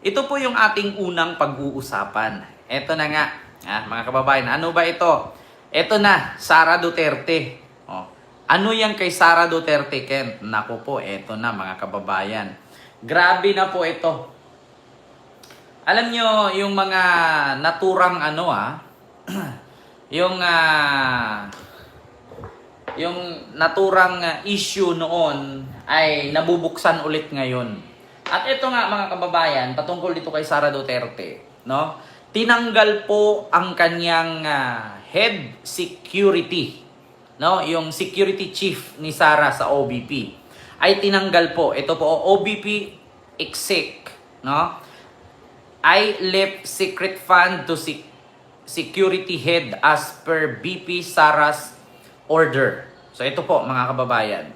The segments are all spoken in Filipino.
ito po yung ating unang pag-uusapan. Ito na nga, mga kababayan. Ano ba ito? Ito na, Sara Duterte. Oh. Ano yan kay Sara Duterte, Kent? Naku po, ito na mga kababayan. Grabe na po ito. Alam nyo, yung mga naturang yung naturang issue noon ay nabubuksan ulit ngayon. At ito nga mga kababayan, patungkol dito kay Sara Duterte, no? Tinanggal po ang kanyang head security, no? Yung security chief ni Sara sa OBP ay tinanggal po. Ito po OBP exec, no? I left secret fund to security head as per BP Sara's order. So ito po mga kababayan.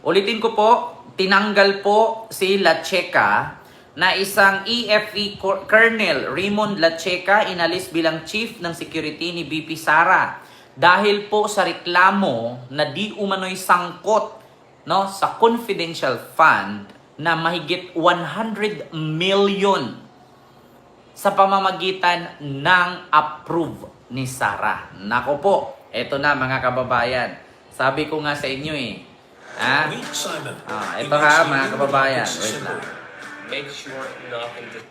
Ulitin ko po, tinanggal po si Lacheca na isang EFE Colonel Raymond Lacheca inalis bilang chief ng security ni BP Sara dahil po sa reklamo na di umano'y sangkot, no, sa confidential fund na mahigit 100 million sa pamamagitan ng approve ni Sara. Nako po, eto na mga kababayan. Sabi ko nga sa inyo ito mga kababayan. Wait lang. Make sure nothing to...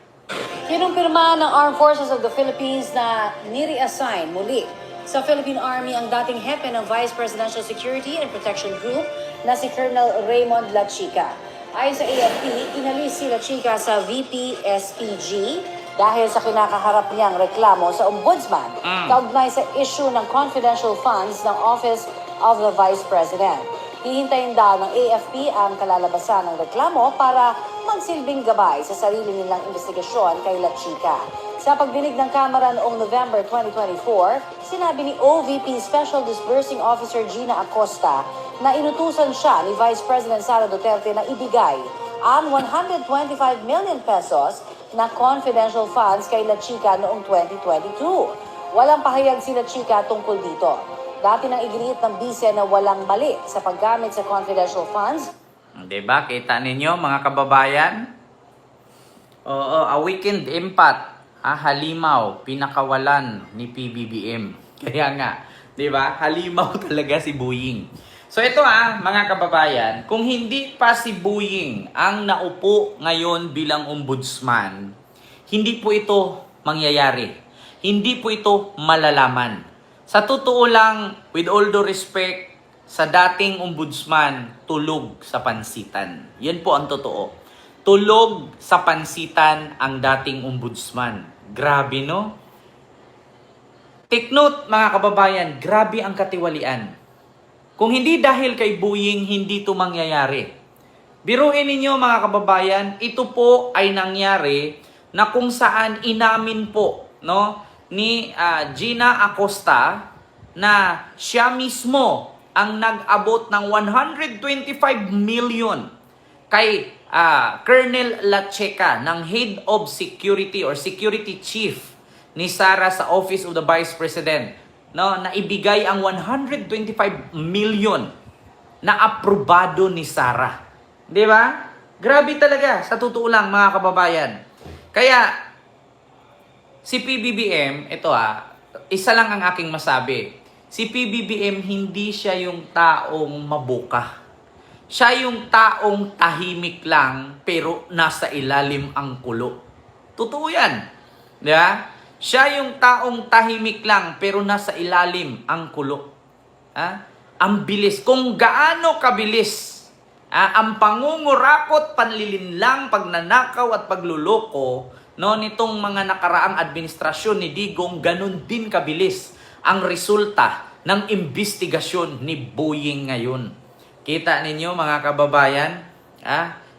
Kinumpirma ng Armed Forces of the Philippines na nire-assign muli sa Philippine Army ang dating hepe ng Vice Presidential Security and Protection Group na si Colonel Raymond Lacheca. Ayon sa AFP, inalis si Lacheca sa VP-SPG dahil sa kinakaharap niyang reklamo sa Ombudsman kaugnay sa issue ng confidential funds ng Office of the Vice President. Hihintayin daw ng AFP ang kalalabasan ng reklamo para magsilbing gabay sa sarili nilang investigasyon kay Lacheca. Sa pagdinig ng Kamara noong November 2024, sinabi ni OVP Special Disbursing Officer Gina Acosta na inutusan siya ni Vice President Sara Duterte na ibigay ang 125 million pesos na confidential funds kay Lacheca noong 2022. Walang pahayag si Lacheca tungkol dito. Dati nang iginiit ng bise na walang mali sa paggamit sa confidential funds. Diba? Kita ninyo mga kababayan? Oo, a weekend impact. Halimaw, pinakawalan ni PBBM. Kaya nga, diba? Halimaw talaga si Buying. So ito mga kababayan, kung hindi pa si Buying ang naupo ngayon bilang ombudsman, hindi po ito mangyayari. Hindi po ito malalaman. Sa totoo lang, with all due respect, sa dating ombudsman, tulog sa pansitan. Yan po ang totoo. Tulog sa pansitan ang dating ombudsman. Grabe, no? Take note, mga kababayan, grabe ang katiwalian. Kung hindi dahil kay Buying, hindi ito mangyayari. Biruin ninyo mga kababayan, ito po ay nangyari na kung saan inamin po ni Gina Acosta na siya mismo ang nag-abot ng 125 million kay Colonel Lacheca ng Head of Security or Security Chief ni Sara sa Office of the Vice President. Na ibigay ang 125 million na aprobado ni Sara. Di ba? Grabe talaga, sa totoo lang mga kababayan. Kaya, si PBBM, ito isa lang ang aking masabi. Si PBBM, hindi siya yung taong mabuka. Siya yung taong tahimik lang, pero nasa ilalim ang kulo. Totoo yan. Di ba? Siya yung taong tahimik lang pero nasa ilalim ang kulo. Ang bilis. Kung gaano kabilis ang pangungurakot, panlilinlang, pagnanakaw at pagluloko nitong mga nakaraang administrasyon ni Digong, ganun din kabilis ang resulta ng investigasyon ni Buying ngayon. Kita ninyo mga kababayan?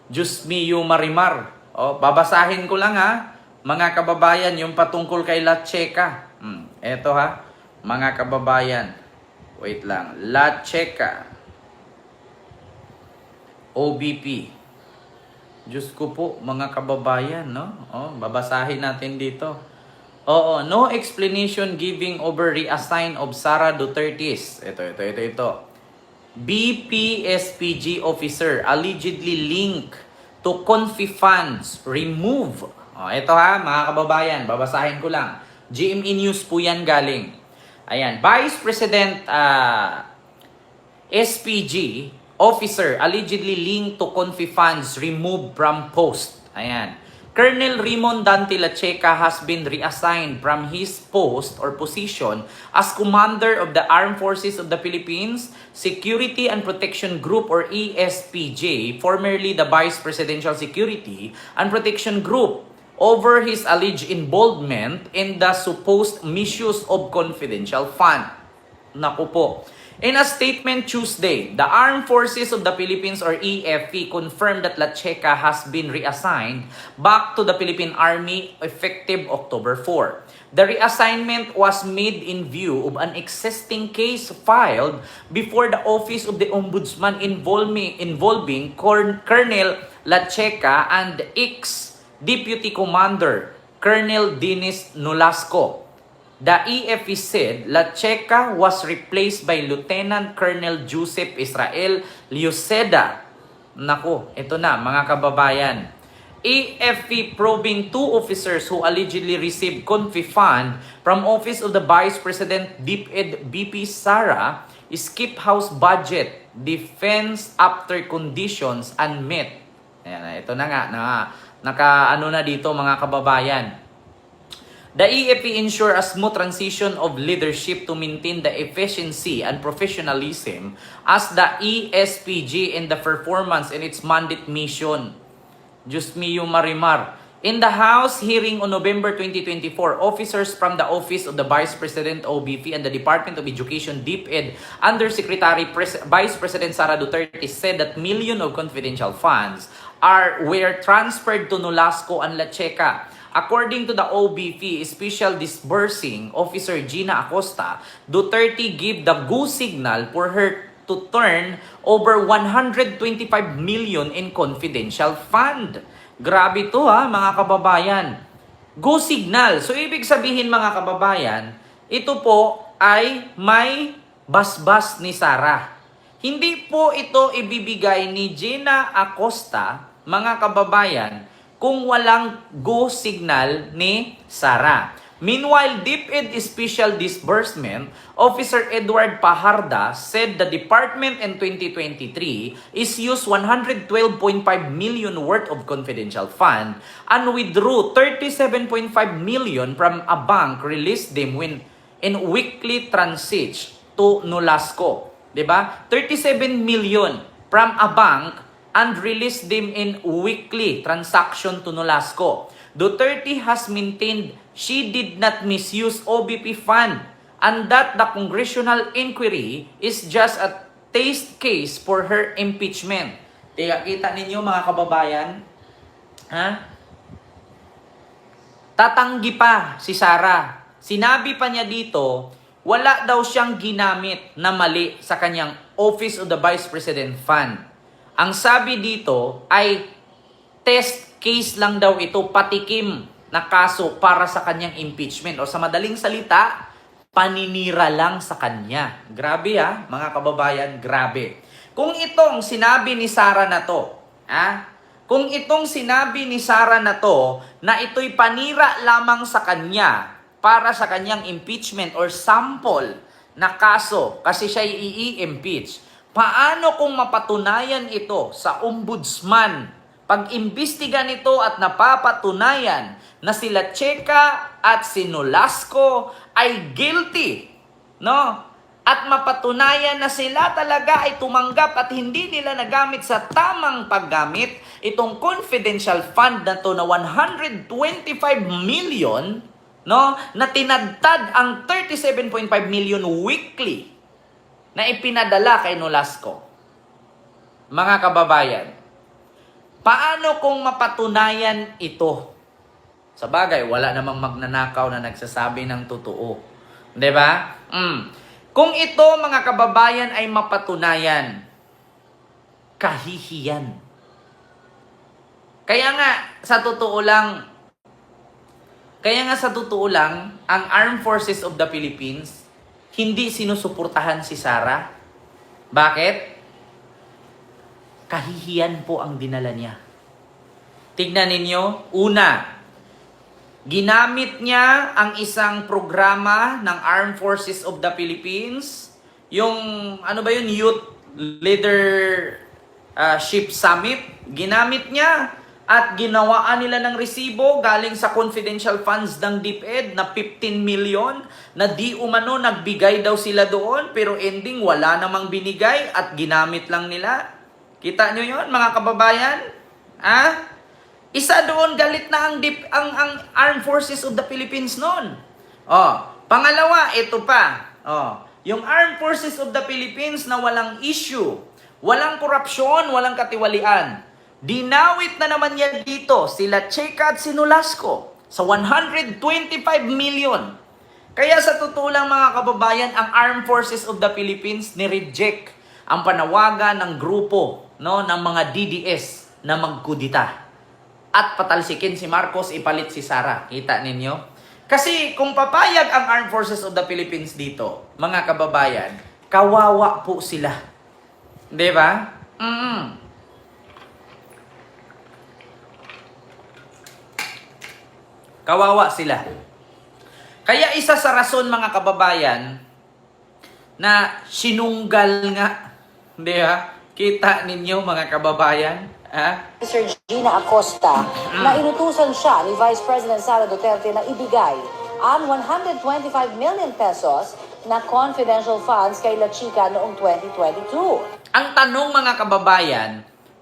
Diyos mio marimar. Babasahin ko lang mga kababayan, yung patungkol kay Lacheca. Eto mga kababayan. Wait lang. Lacheca. OBP. Diyos ko po, mga kababayan, no? Babasahin natin dito. No explanation giving over reassign of Sara Duterte's. Ito. BPSPG officer allegedly linked to confit funds remove. Ito ha, mga kababayan, babasahin ko lang. GMA News po yan galing. Ayan, Vice President SPG officer allegedly linked to confit funds removed from post. Ayan. Colonel Raymond Dante Lacheca has been reassigned from his post or position as Commander of the Armed Forces of the Philippines Security and Protection Group or ESPJ, formerly the Vice Presidential Security and Protection Group, over his alleged involvement in the supposed misuse of confidential fund. Naku po. In a statement Tuesday, the Armed Forces of the Philippines or EFP confirmed that Lacheca has been reassigned back to the Philippine Army effective October 4. The reassignment was made in view of an existing case filed before the Office of the Ombudsman involving Colonel Lacheca and ex-Deputy Commander Colonel Dennis Nolasco. The EFE said Lacheca was replaced by Lieutenant Colonel Joseph Israel Lioceda. Naku, ito na mga kababayan. EFE probing two officers who allegedly received confit fund from Office of the Vice President DepEd BP Sara, skip house budget, defense after conditions unmet. Ayan, ito na nga, naka-ano na dito mga kababayan. The EFE ensure a smooth transition of leadership to maintain the efficiency and professionalism as the ESPG in the performance in its mandate mission. Diyos mio marimar. In the House hearing on November 2024, officers from the Office of the Vice President OBP and the Department of Education DepEd Undersecretary Vice President Sara Duterte said that millions of confidential funds were transferred to Nolasco and Lacheca. According to the OBP Special Disbursing Officer Gina Acosta, Duterte gave the go signal for her to turn over 125 million in confidential fund. Grabe to ha, mga kababayan. Go signal. So ibig sabihin mga kababayan, ito po ay may basbas ni Sara. Hindi po ito ibibigay ni Gina Acosta, mga kababayan, kung walang go signal ni Sara. Meanwhile, DepEd Special Disbursement Officer Edward Paharda said the department in 2023 is used 112.5 million worth of confidential fund and withdrew 37.5 million from a bank, released them when in weekly transit to Nolasco. Diba? 37 million from a bank and release them in weekly transaction to Nolasco. Duterte has maintained she did not misuse OBP fund and that the congressional inquiry is just a test case for her impeachment. Kita ninyo mga kababayan? Ha? Tatanggi pa si Sara. Sinabi pa niya dito, wala daw siyang ginamit na mali sa kanyang Office of the Vice President Fund. Ang sabi dito ay test case lang daw ito, patikim na kaso para sa kanyang impeachment. O sa madaling salita, paninira lang sa kanya. Grabe ha, mga kababayan, grabe. Kung itong sinabi ni Sara na to, kung itong sinabi ni Sara na to, na ito'y panira lamang sa kanya para sa kanyang impeachment or sample na kaso kasi siya i-impeach, paano kung mapatunayan ito sa ombudsman? Pag-imbestiga nito at napapatunayan na si Lacheca at si Nolasco ay guilty, no? At mapatunayan na sila talaga ay tumanggap at hindi nila nagamit sa tamang paggamit itong confidential fund na to na 125 million, no? Na tinadtad ang 37.5 million weekly na ipinadala kay Nolasco. Mga kababayan, paano kung mapatunayan ito? Sa bagay, wala namang magnanakaw na nagsasabi ng totoo. 'Di ba? Kung ito, mga kababayan, ay mapatunayan, kahihiyan. Kaya nga, sa totoo lang, ang Armed Forces of the Philippines hindi sinusuportahan si Sara. Bakit? Kahihiyan po ang dinala niya. Tignan ninyo. Una, ginamit niya ang isang programa ng Armed Forces of the Philippines. Yung, ano ba yun? Youth Leadership Summit. Ginamit niya at ginawaan nila ng resibo galing sa confidential funds ng DepEd na 15 million na di umano nagbigay daw sila doon pero ending wala namang binigay at ginamit lang nila. Kita nyo yon mga kababayan? Isa doon galit na ang Armed Forces of the Philippines noon. Pangalawa, ito pa. Yung Armed Forces of the Philippines na walang issue, walang korupsyon, walang katiwalian. Dinawit na naman yan dito, sila Cheka at Sinulasco, sa 125 million. Kaya sa totoo lang mga kababayan, ang Armed Forces of the Philippines ni-reject ang panawagan ng grupo ng mga DDS na magkudita. At patalsikin si Marcos, ipalit si Sara. Kita ninyo? Kasi kung papayag ang Armed Forces of the Philippines dito, mga kababayan, kawawa po sila. Di ba? Kawawa sila. Kaya isa sa rason mga kababayan na sinunggal nga. Di ba? Kita ninyo mga kababayan. Sir Gina Acosta na inutusan siya ni Vice President Sara Duterte na ibigay ang 125 million pesos na confidential funds kay La Chica noong 2022. Ang tanong mga kababayan,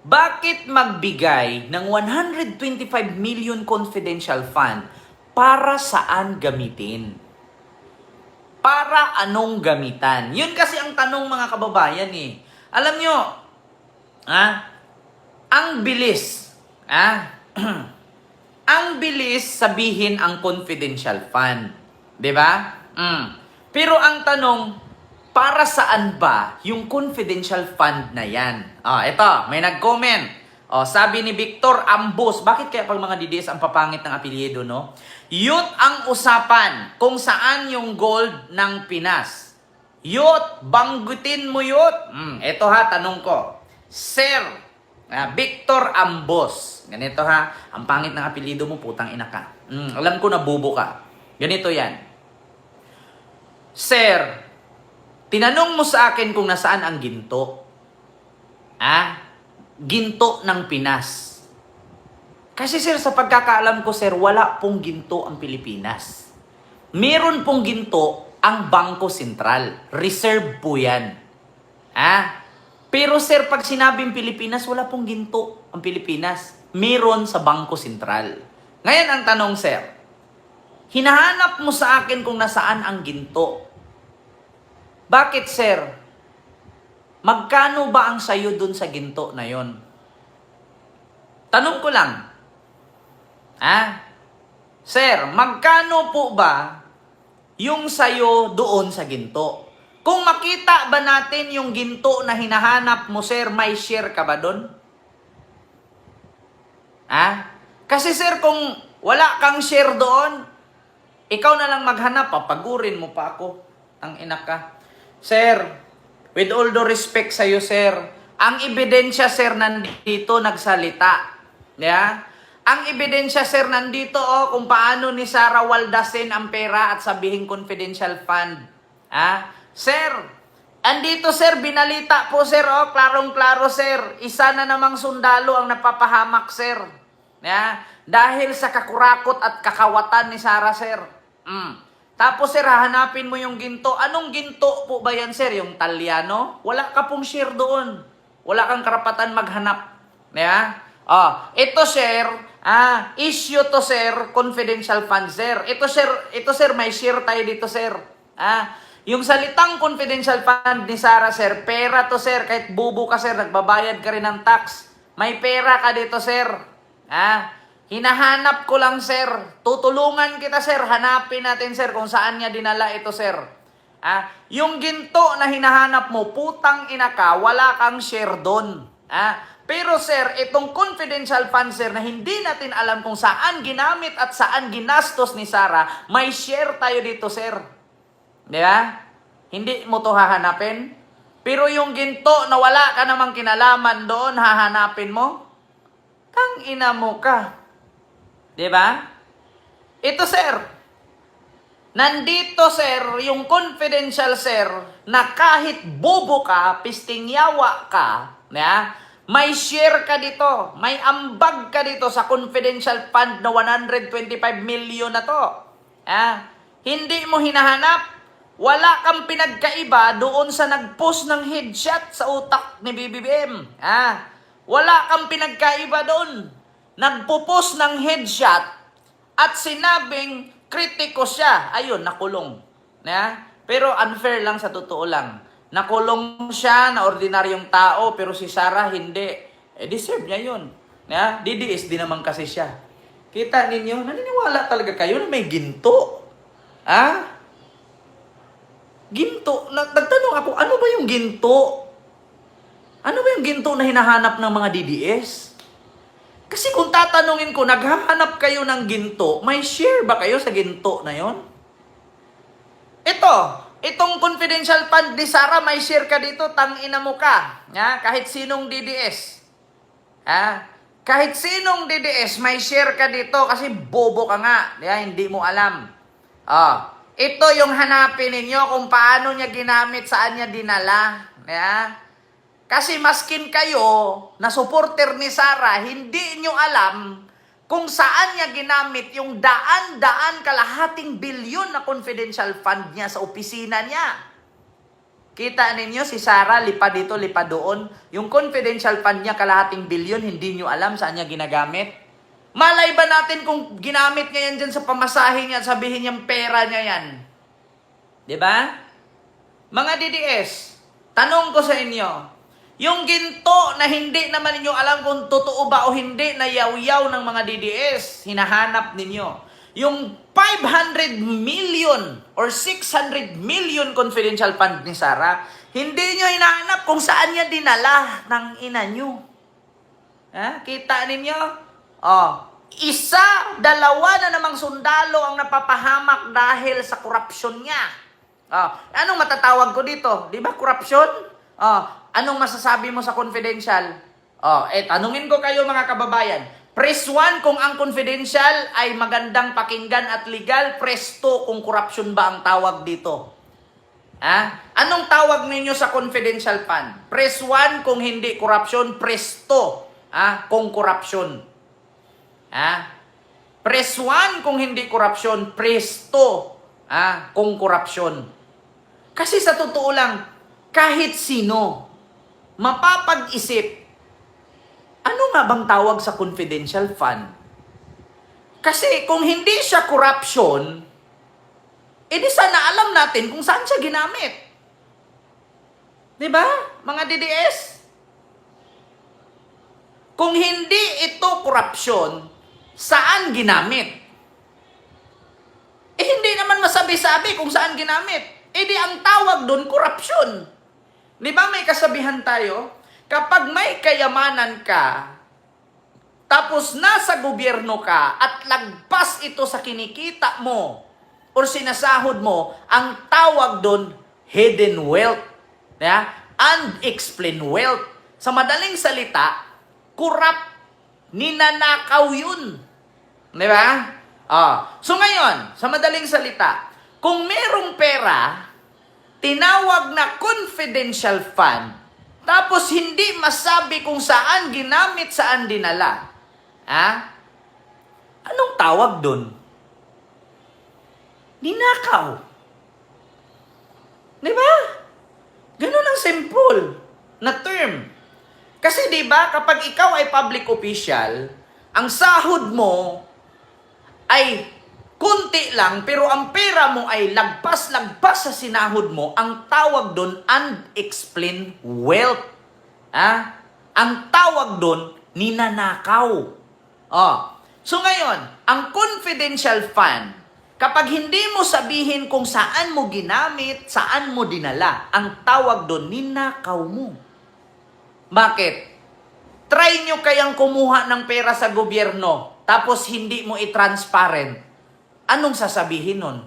bakit magbigay ng 125 million confidential fund? Para saan gamitin? Para anong gamitan? Yun kasi ang tanong mga kababayan eh. Alam nyo, ang bilis, ang bilis sabihin ang confidential fund. 'Di ba? Pero ang tanong, para saan ba yung confidential fund na yan? Ito, may nag-comment. Sabi ni Victor Ambos, bakit kaya pag mga DDS ang papangit ng apelyido, no? Youth ang usapan kung saan yung gold ng Pinas. Youth, banggutin mo youth. Ito ha, tanong ko. Sir, Victor Ambos. Ganito ha, ang pangit ng apelyido mo, putang ina ka. Alam ko na bubo ka. Ganito yan. Sir, tinanong mo sa akin kung nasaan ang ginto. Ginto ng Pinas. Kasi sir, sa pagkakaalam ko sir, wala pong ginto ang Pilipinas. Meron pong ginto ang Bangko Sentral. Reserve po yan. Pero sir, pag sinabing Pilipinas, wala pong ginto ang Pilipinas. Meron sa Bangko Sentral. Ngayon ang tanong sir, hinahanap mo sa akin kung nasaan ang ginto. Bakit sir? Magkano ba ang sayo dun sa ginto na yon? Tanong ko lang. Sir, magkano po ba yung sayo doon sa ginto? Kung makita ba natin yung ginto na hinahanap mo, sir, may share ka ba doon? Kasi sir, kung wala kang share doon, ikaw na lang maghanap, papagurin mo pa ako. Ang ina ka. Sir, with all due respect sa'yo, sir, ang ebidensya, sir, nandito nagsalita. Ang ebidensya, sir, nandito kung paano ni Sara waldasin ang pera at sabihin confidential fund. Sir, andito, sir, binalita po, sir, klarong-klaro, sir. Isa na namang sundalo ang napapahamak, sir. Dahil sa kakurakot at kakawatan ni Sara, sir. Tapos, sir, hahanapin mo yung ginto. Anong ginto po ba yan, sir? Yung Talyano? Wala ka pong share doon. Wala kang karapatan maghanap. Ito, sir, issue to, sir, confidential fund, sir. Ito, sir, may share tayo dito, sir. Yung salitang confidential fund ni Sara, sir, pera to, sir. Kahit bubo ka, sir, nagbabayad ka rin ng tax. May pera ka dito, sir. Hinahanap ko lang, sir. Tutulungan kita, sir. Hanapin natin, sir, kung saan niya dinala ito, sir. Yung ginto na hinahanap mo, putang ina ka, wala kang share doon. Pero, sir, itong confidential fund, sir, na hindi natin alam kung saan ginamit at saan ginastos ni Sara, may share tayo dito, sir. Hindi mo to hahanapin. Pero yung ginto na wala ka namang kinalaman doon, hahanapin mo. Tangina mo ka. 'Di ba? Ito, sir. Nandito, sir, yung confidential, sir, na kahit bobo ka, pistingyawa ka, may share ka dito, may ambag ka dito sa confidential fund na 125 million na to. Hindi mo hinahanap. Wala kang pinagkaiba doon sa nag-post ng headshot sa utak ni BBM. Wala kang pinagkaiba doon. Nagpo-post ng headshot at sinabing kritiko siya. Ayun, nakulong. Pero unfair lang sa totoo lang. Nakulong siya na ordinaryong tao pero si Sara hindi. Deserve niya yun. DDS din naman kasi siya. Kita ninyo, naniniwala talaga kayo na may ginto. Ginto. Nagtanong ako, ano ba yung ginto? Ano ba yung ginto na hinahanap ng mga DDS? Kasi kung tatanungin ko, naghahanap kayo ng ginto, may share ba kayo sa ginto na yon? Itong confidential fund ni Sara, may share ka dito, tangina mo ka. Kahit sinong DDS. Kahit sinong DDS, may share ka dito kasi bobo ka nga. Hindi mo alam. Ito yung hanapin ninyo kung paano niya ginamit, saan niya dinala. Kasi maskin kayo na supporter ni Sara, hindi nyo alam kung saan niya ginamit yung daan-daan kalahating bilyon na confidential fund niya sa opisina niya. Kita ninyo si Sara, lipa dito, lipa doon. Yung confidential fund niya kalahating bilyon, hindi nyo alam saan niya ginagamit. Malay ba natin kung ginamit niya yan dyan sa pamasahe niya at sabihin niyang pera niya yan? Diba? Mga DDS, tanong ko sa inyo, yung ginto na hindi naman ninyo alam kung totoo ba o hindi na yaw-yaw ng mga DDS, hinahanap ninyo. Yung 500 million or 600 million confidential fund ni Sara, hindi nyo hinahanap kung saan niya dinala ng ina nyo. Kita ninyo? Isa, dalawa na namang sundalo ang napapahamak dahil sa korupsyon niya. Anong matatawag ko dito? Di ba korupsyon? Anong masasabi mo sa confidential? Tanungin ko kayo mga kababayan. Press 1 kung ang confidential ay magandang pakinggan at legal. Press 2 kung korupsyon ba ang tawag dito. Anong tawag ninyo sa confidential fund? Press 1 kung hindi korupsyon. Press 2 kung korupsyon. Press 1 kung hindi korupsyon. Press 2 kung korupsyon. Kasi sa totoo lang, kahit sino, mapapag-isip, ano nga bang tawag sa confidential fund? Kasi kung hindi siya corruption, edi sana alam natin kung saan siya ginamit. Diba, mga DDS? Kung hindi ito corruption, saan ginamit? Hindi naman masabi-sabi kung saan ginamit. Di ang tawag doon, korupsyon. Di ba may kasabihan tayo? Kapag may kayamanan ka, tapos nasa gobyerno ka, at lagpas ito sa kinikita mo, or sinasahod mo, ang tawag doon, hidden wealth. Unexplained wealth. Sa madaling salita, corrupt, ninanakaw yun. Di ba? So ngayon, sa madaling salita, kung merong pera, tinawag na confidential fund, tapos hindi masabi kung saan ginamit, saan dinala. Anong tawag dun? Ninakaw. Di ba? Ganun ang simple na term. Kasi di ba, kapag ikaw ay public official, ang sahod mo ay kunti lang, pero ang pera mo ay lagpas-lagpas sa sinahod mo, ang tawag doon, unexplained wealth. Ang tawag doon, ninanakaw. So ngayon, ang confidential fund, kapag hindi mo sabihin kung saan mo ginamit, saan mo dinala, ang tawag doon, ninakaw mo. Bakit? Try nyo kayang kumuha ng pera sa gobyerno, tapos hindi mo i-transparent. Anong sasabihin nun?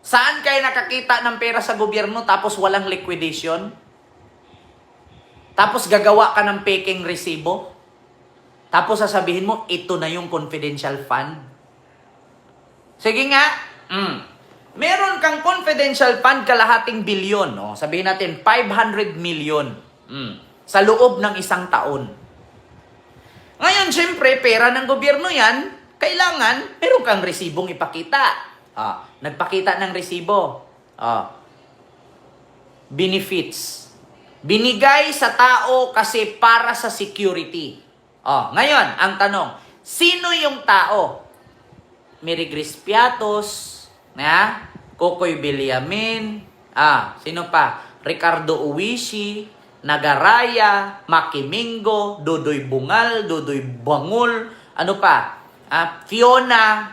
Saan kayo nakakita ng pera sa gobyerno tapos walang liquidation? Tapos gagawa ka ng peking resibo? Tapos sasabihin mo, ito na yung confidential fund. Sige nga. Meron kang confidential fund kalahating bilyon. No? Sabihin natin, 500 million. Sa loob ng isang taon. Ngayon, syempre, pera ng gobyerno yan, kailangan, meron kang resibong ipakita. Nagpakita ng resibo. Benefits. Binigay sa tao kasi para sa security. Ngayon, ang tanong, sino yung tao? Mary Grace Piatos, Kokoy Villamin, sino pa? Ricardo Uwishi, Nagaraya, Makimingo, Dodoy Bungal, Dodoy Bangul, ano pa? Fiona,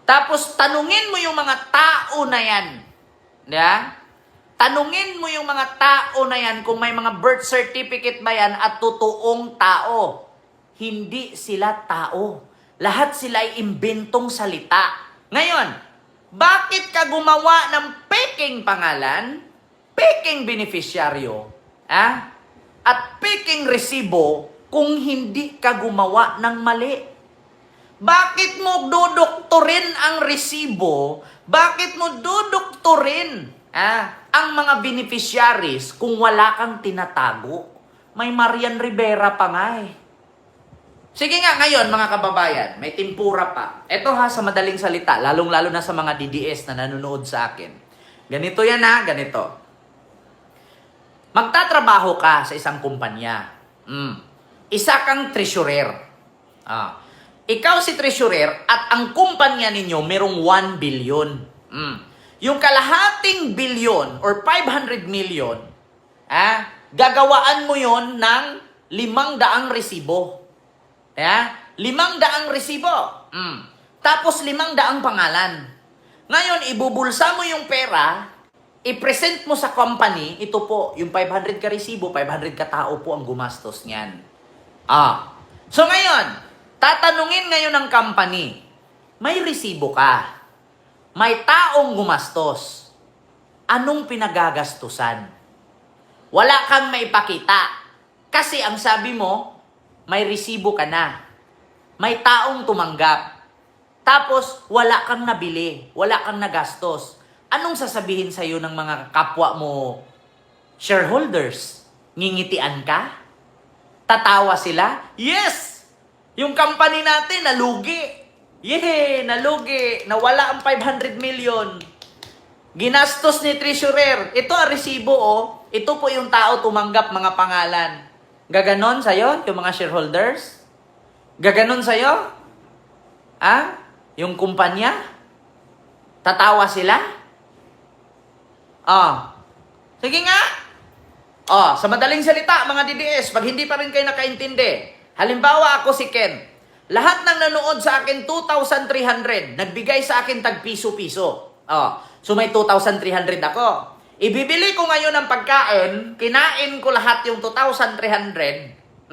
Tapos tanungin mo yung mga tao na yan. Tanungin mo yung mga tao na yan kung may mga birth certificate ba yan at totoong tao. Hindi sila tao. Lahat sila ay imbentong salita. Ngayon, bakit ka gumawa ng peking pangalan, peking beneficiaryo, at peking resibo kung hindi ka gumawa ng mali? Bakit mo dudoktorin ang resibo? Bakit mo dudoktorin ang mga beneficiaries kung wala kang tinatago? May Marian Rivera pa nga eh. Sige nga ngayon mga kababayan, may timpura pa. Ito sa madaling salita, lalong-lalo na sa mga DDS na nanonood sa akin. Ganito yan ganito. Magtatrabaho ka sa isang kumpanya. Isa kang treasurer. Ikaw si treasurer at ang kumpanya ninyo merong 1 billion. Yung kalahating bilyon or 500 million, gagawaan mo yon ng 500 resibo. 500 resibo. Tapos 500 pangalan. Ngayon, ibubulsa mo yung pera, i-present mo sa company, ito po, yung 500 ka resibo, 500 ka tao po ang gumastos niyan. So ngayon, tatanungin ngayon ng company, may resibo ka, may taong gumastos, anong pinagagastusan? Wala kang maipakita. Kasi ang sabi mo, may resibo ka na. May taong tumanggap. Tapos, wala kang nabili. Wala kang nagastos. Anong sasabihin sa'yo ng mga kapwa mo shareholders? Ngingitian ka? Tatawa sila? Yes! Yung company natin, nalugi. Yehey! Nalugi. Nawala ang 500 million. Ginastos ni treasurer. Ito ang resibo, Ito po yung tao tumanggap mga pangalan. Gaganon sa'yo, yung mga shareholders? Gaganon sa'yo? Yung kumpanya? Tatawa sila? Sige nga. Sa madaling salita, mga DDS, pag hindi pa rin kayo nakaintindi, halimbawa ako si Ken, lahat ng nanood sa akin, 2,300, nagbigay sa akin tag piso-piso. So may 2,300 ako. Ibibili ko ngayon ng pagkain, kinain ko lahat yung 2,300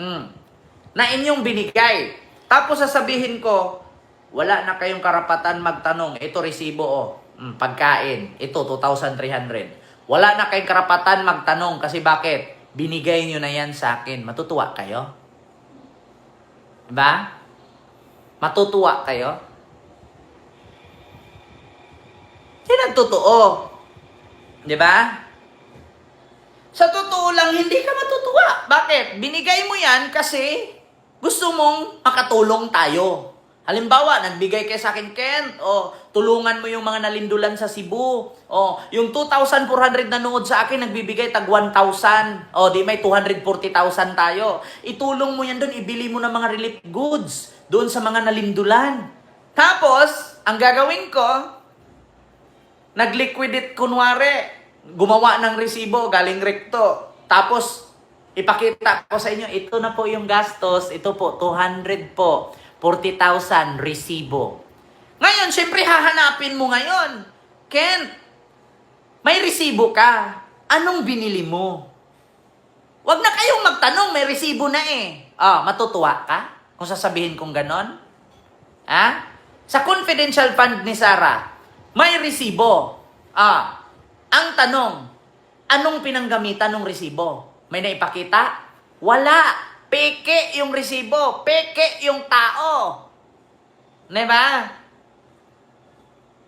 na inyong binigay. Tapos sasabihin ko, wala na kayong karapatan magtanong, ito resibo pagkain, ito 2,300. Wala na kayong karapatan magtanong kasi bakit? Binigay nyo na yan sa akin. Matutuwa kayo? Diba? Matutuwa kayo? Yan ang totoo. Diba? Sa totoo lang, hindi ka matutuwa. Bakit? Binigay mo yan kasi gusto mong makatulong tayo. Halimbawa, nagbigay kayo sa akin, Kent, tulungan mo yung mga nalindulan sa Cebu. Yung 2,400 na nood sa akin, nagbibigay tag 1,000. Di may 240,000 tayo. Itulong mo yan doon, ibili mo ng mga relief goods doon sa mga nalindulan. Tapos, ang gagawin ko, nag-liquidate kunwari, gumawa ng resibo, galing rekto. Tapos, ipakita ko sa inyo, ito na po yung gastos, ito po, 200 po, 40,000 resibo. Ngayon, syempre hahanapin mo ngayon, Kent, may resibo ka, anong binili mo? Huwag na kayong magtanong, may resibo na matutuwa ka kung sasabihin kong ganon? Sa confidential fund ni Sarah, may resibo. Ang tanong, anong pinanggamitan ng resibo? May naipakita? Wala. Peke yung resibo. Peke yung tao. Diba?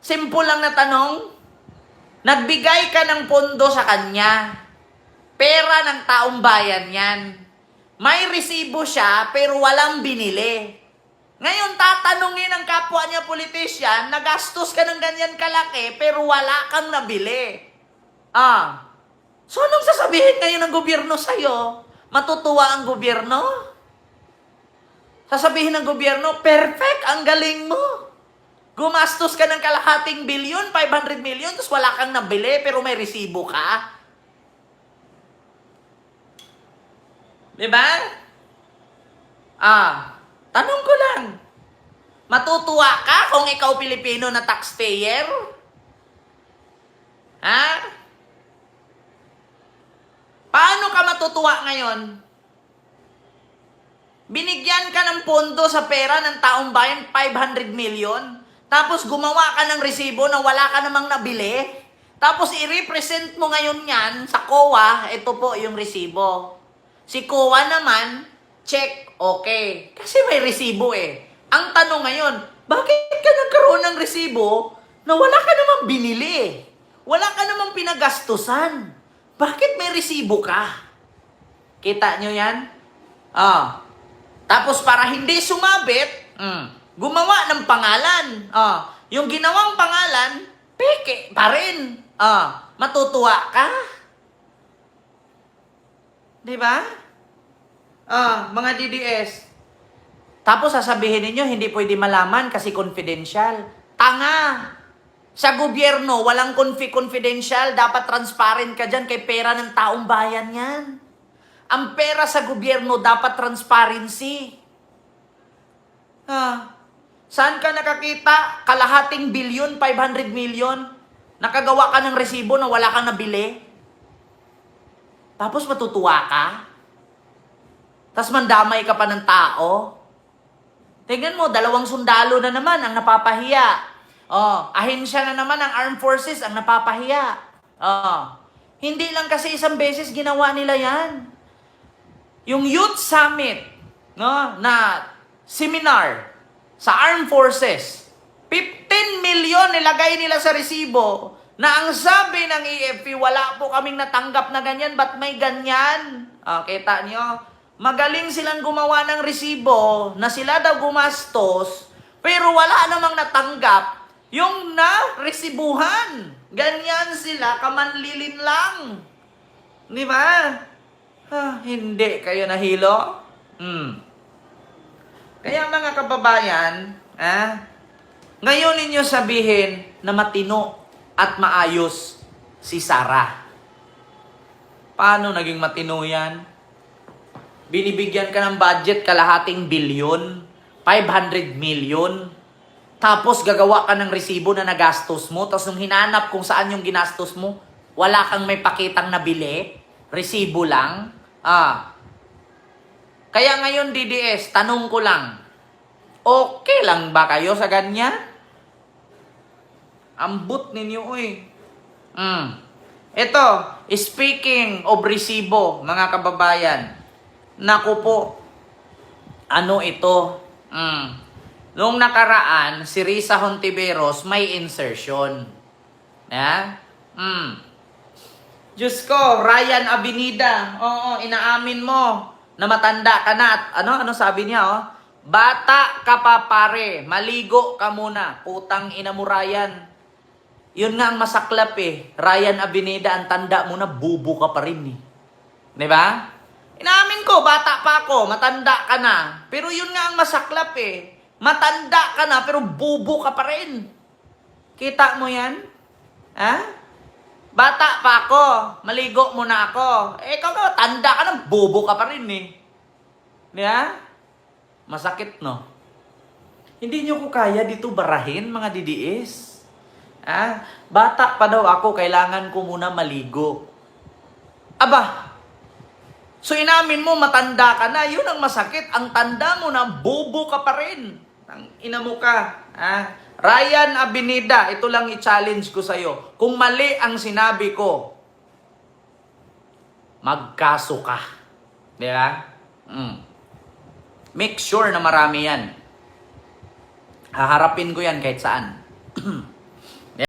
Simple lang na tanong. Nagbigay ka ng pondo sa kanya. Pera ng taong bayan yan. May resibo siya pero walang binili. Ngayon, tatanungin ng kapwa niya politisyan, nagastos ka ng ganyan kalaki pero wala kang nabili. So anong sasabihin ngayon ng gobyerno sa'yo? Matutuwa ang gobyerno? Sasabihin ng gobyerno, perfect, ang galing mo. Gumastos ka ng kalahating bilyon, 500 million, tapos wala kang nabili, pero may resibo ka. Diba? Tanong ko lang, matutuwa ka kung ikaw Pilipino na taxpayer? Paano ka matutuwa ngayon? Binigyan ka ng pondo sa pera ng taong bayan, 500 million. Tapos gumawa ka ng resibo na wala ka namang nabili. Tapos i-represent mo ngayon yan sa COA, ito po yung resibo. Si COA naman, check, okay. Kasi may resibo eh. Ang tanong ngayon, bakit ka nagkaroon ng resibo na wala ka namang binili? Wala ka namang pinagastusan. Bakit may resibo ka? Kita nyo yan? Tapos para hindi sumabit, gumawa ng pangalan. Yung ginawang pangalan, peke pa rin. Matutuwa ka? Diba? Mga DDS. Tapos sasabihin ninyo, hindi pwede malaman kasi confidential. Tanga! Sa gobyerno, walang confidential. Dapat transparent ka dyan kay pera ng taong bayan yan. Ang pera sa gobyerno dapat transparency. Saan ka nakakita? Kalahating bilyon, 500 million. Nakagawa ka ng resibo na wala kang nabili. Tapos matutuwa ka. Tapos mandamay ka pa ng tao. Tingnan mo, 2 sundalo na naman ang napapahiya. Ahensya na naman ang Armed Forces ang napapahiya. Hindi lang kasi isang beses ginawa nila yan. Yung Youth Summit, na seminar sa Armed Forces, 15 million nilagay nila sa resibo na ang sabi ng AFP, wala po kaming natanggap na ganyan, ba't may ganyan? Kita nyo? Magaling silang gumawa ng resibo na sila daw gumastos, pero wala namang natanggap yung na-resibuhan. Ganyan sila, kamanlilin lang. Di ba? Hindi kayo nahilo? Kaya mga kababayan, ngayon ninyo sabihin na matino at maayos si Sara. Paano naging matino yan? Binibigyan ka ng budget kalahating bilyon, 500 million. Tapos gagawa ka ng resibo na nagastos mo. Tapos nung hinanap kung saan yung ginastos mo, wala kang may pakitang nabili. Resibo lang. Kaya ngayon DDS, tanong ko lang, okay lang ba kayo sa ganyan? Ambot ninyo Ito, speaking of resibo, mga kababayan, naku po, ano ito? Noong nakaraan, si Risa Hontiveros may insertion. Diyos ko, Ryan Abinida, inaamin mo na matanda ka na. Ano sabi niya, bata ka pa pare, maligo ka muna. Putang ina mo Ryan. Yun nga ang masaklap Ryan Abinida, ang tanda mo na, bubo ka pa rin Diba? Inaamin ko, bata pa ako, matanda ka na. Pero yun nga ang masaklap matanda ka na, pero bubo ka pa rin. Kita mo yan? Bata pa ako, maligo muna ako. Ikaw ka, tanda ka na, bubo ka pa rin Diba? Masakit, no? Hindi nyo ko kaya dito barahin, mga DDS. Bata pa daw ako, kailangan ko muna maligo. Aba, so inamin mo, matanda ka na, yun ang masakit. Ang tanda mo na, bobo ka pa rin. Ang ina mo ka. Ryan Abinida, ito lang i-challenge ko sa'yo. Kung mali ang sinabi ko, magkaso ka. Di ba? Make sure na marami yan. Haharapin ko yan kahit saan.